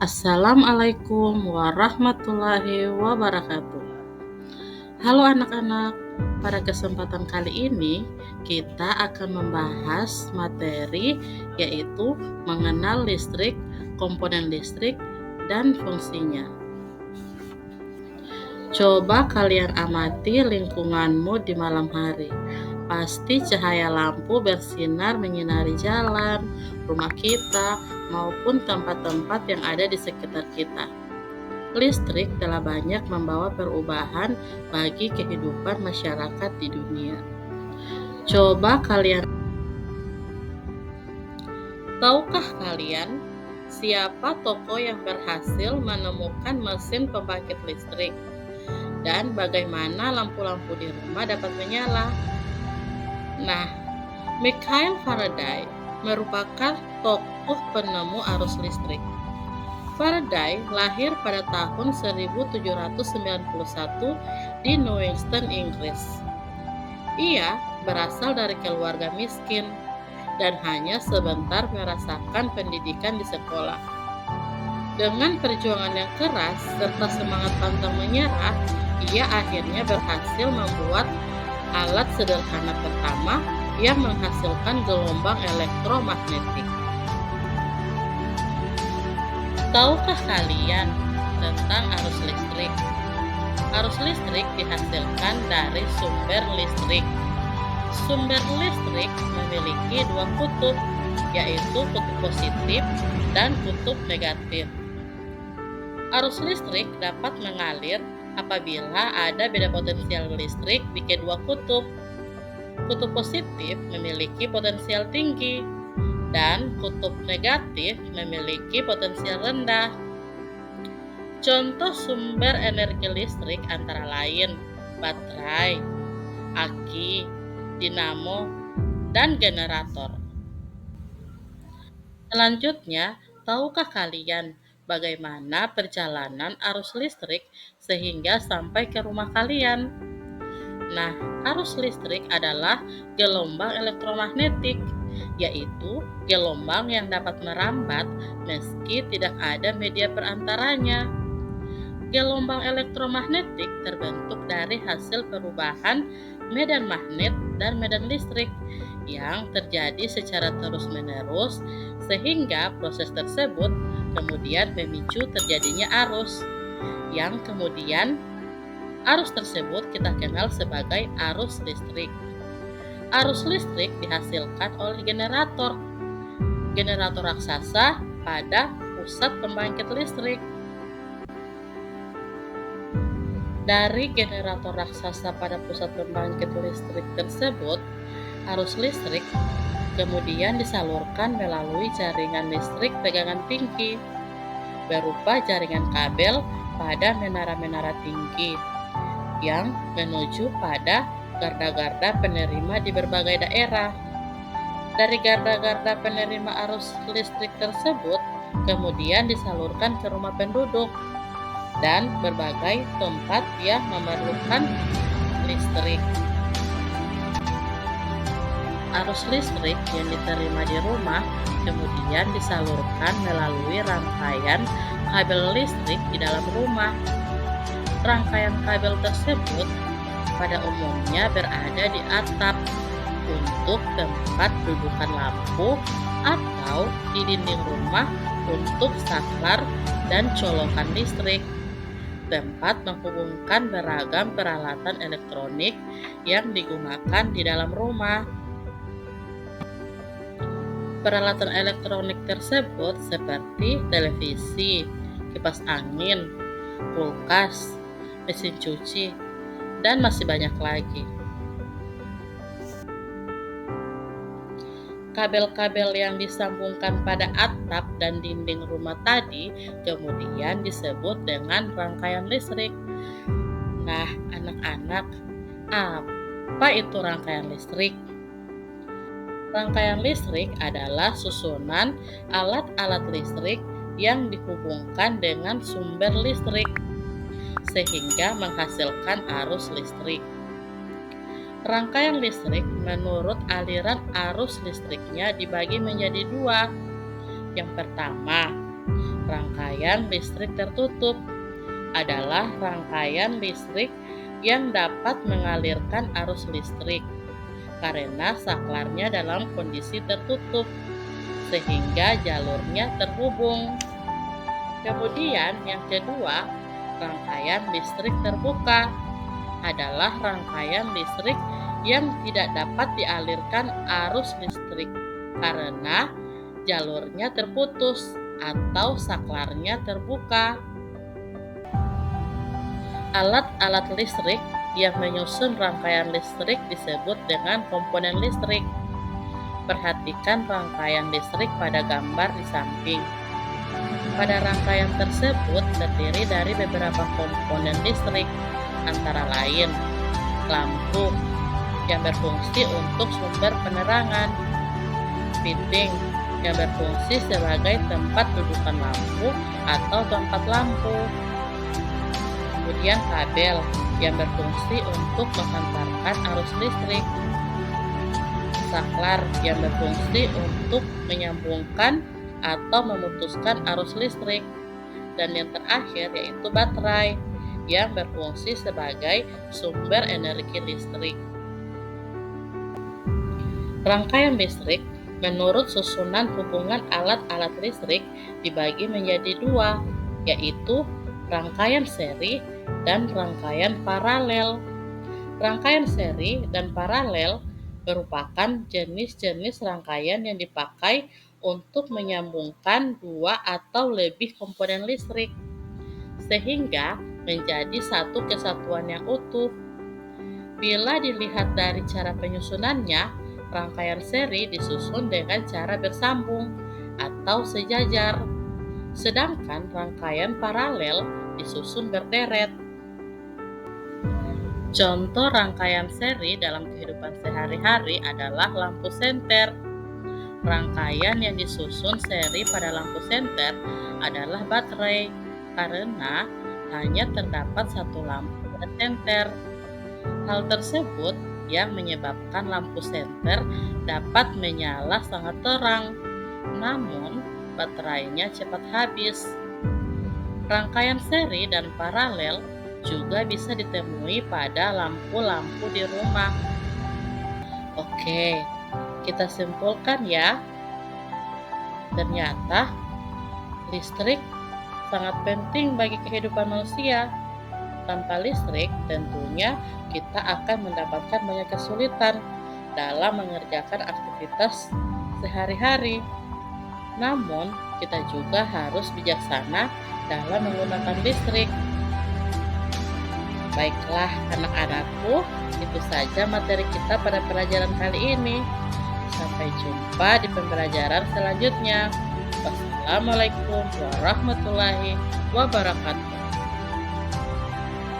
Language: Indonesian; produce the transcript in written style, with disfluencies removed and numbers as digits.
Assalamualaikum warahmatullahi wabarakatuh. Halo anak-anak, pada kesempatan kali ini kita akan membahas materi yaitu mengenal listrik, komponen listrik, dan fungsinya. Coba kalian amati lingkunganmu di malam hari. Pasti cahaya lampu bersinar menyinari jalan, rumah kita, maupun tempat-tempat yang ada di sekitar kita. Listrik telah banyak membawa perubahan bagi kehidupan masyarakat di dunia. Tahukah kalian siapa tokoh yang berhasil menemukan mesin pembangkit listrik? Dan bagaimana lampu-lampu di rumah dapat menyala? Nah, Michael Faraday merupakan tokoh penemu arus listrik. Faraday lahir pada tahun 1791 di Newcastle, Inggris. Ia berasal dari keluarga miskin dan hanya sebentar merasakan pendidikan di sekolah. Dengan perjuangan yang keras serta semangat pantang menyerah, ia akhirnya berhasil membuat alat sederhana pertama yang menghasilkan gelombang elektromagnetik. Tahukah kalian tentang arus listrik? Arus listrik dihasilkan dari sumber listrik. Sumber listrik memiliki dua kutub, yaitu kutub positif dan kutub negatif. Arus listrik dapat mengalir apabila ada beda potensial listrik di kedua kutub. Kutub positif memiliki potensial tinggi dan kutub negatif memiliki potensial rendah. Contoh sumber energi listrik antara lain baterai, aki, dinamo, dan generator. Selanjutnya, tahukah kalian bagaimana perjalanan arus listrik sehingga sampai ke rumah kalian? Nah, arus listrik adalah gelombang elektromagnetik, yaitu gelombang yang dapat merambat meski tidak ada media perantaranya. Gelombang elektromagnetik terbentuk dari hasil perubahan medan magnet dan medan listrik yang terjadi secara terus-menerus sehingga proses tersebut kemudian memicu terjadinya arus yang kemudian arus tersebut kita kenal sebagai arus listrik. Arus listrik dihasilkan oleh generator raksasa pada pusat pembangkit listrik. Dari generator raksasa pada pusat pembangkit listrik tersebut, arus listrik kemudian disalurkan melalui jaringan listrik tegangan tinggi berupa jaringan kabel pada menara-menara tinggi yang menuju pada garda-garda penerima di berbagai daerah. Dari garda-garda penerima arus listrik tersebut kemudian disalurkan ke rumah penduduk dan berbagai tempat yang memerlukan listrik. Arus listrik yang diterima di rumah kemudian disalurkan melalui rangkaian kabel listrik di dalam rumah. Rangkaian kabel tersebut pada umumnya berada di atap untuk tempat dudukan lampu atau di dinding rumah untuk saklar dan colokan listrik. Tempat menghubungkan beragam peralatan elektronik yang digunakan di dalam rumah. Peralatan elektronik tersebut seperti televisi, kipas angin, kulkas, mesin cuci, dan masih banyak lagi. Kabel-kabel yang disambungkan pada atap dan dinding rumah tadi kemudian disebut dengan rangkaian listrik. Nah, anak-anak, apa itu rangkaian listrik? Rangkaian listrik adalah susunan alat-alat listrik yang dihubungkan dengan sumber listrik sehingga menghasilkan arus listrik. Rangkaian listrik menurut aliran arus listriknya dibagi menjadi dua. Yang pertama, Rangkaian listrik tertutup adalah rangkaian listrik yang dapat mengalirkan arus listrik karena saklarnya dalam kondisi tertutup, sehingga jalurnya terhubung. Kemudian yang kedua, rangkaian listrik terbuka adalah rangkaian listrik yang tidak dapat dialirkan arus listrik karena jalurnya terputus atau saklarnya terbuka. Alat-alat listrik yang menyusun rangkaian listrik disebut dengan komponen listrik. Perhatikan rangkaian listrik pada gambar di samping. Pada rangkaian tersebut terdiri dari beberapa komponen listrik, antara lain lampu yang berfungsi untuk sumber penerangan, fitting yang berfungsi sebagai tempat dudukan lampu atau tempat lampu, kemudian kabel yang berfungsi untuk menghantarkan arus listrik, saklar yang berfungsi untuk menyambungkan atau memutuskan arus listrik, dan yang terakhir yaitu baterai yang berfungsi sebagai sumber energi listrik. Rangkaian listrik menurut susunan hubungan alat-alat listrik dibagi menjadi dua, yaitu rangkaian seri dan rangkaian paralel. Rangkaian seri dan paralel merupakan jenis-jenis rangkaian yang dipakai untuk menyambungkan dua atau lebih komponen listrik sehingga menjadi satu kesatuan yang utuh. Bila dilihat dari cara penyusunannya, rangkaian seri disusun dengan cara bersambung atau sejajar, sedangkan rangkaian paralel disusun berderet. Contoh rangkaian seri dalam kehidupan sehari-hari adalah lampu senter. Rangkaian yang disusun seri pada lampu senter adalah baterai karena hanya terdapat satu lampu pada senter. Hal tersebut yang menyebabkan lampu senter dapat menyala sangat terang, namun baterainya cepat habis. Rangkaian seri dan paralel juga bisa ditemui pada lampu-lampu di rumah. Oke, kita simpulkan ya. Ternyata listrik sangat penting bagi kehidupan manusia. Tanpa listrik, tentunya kita akan mendapatkan banyak kesulitan dalam mengerjakan aktivitas sehari-hari. Namun, kita juga harus bijaksana dalam menggunakan listrik. Baiklah anak-anakku, itu saja materi kita pada pelajaran kali ini. Sampai jumpa di pembelajaran selanjutnya. Wassalamualaikum warahmatullahi wabarakatuh.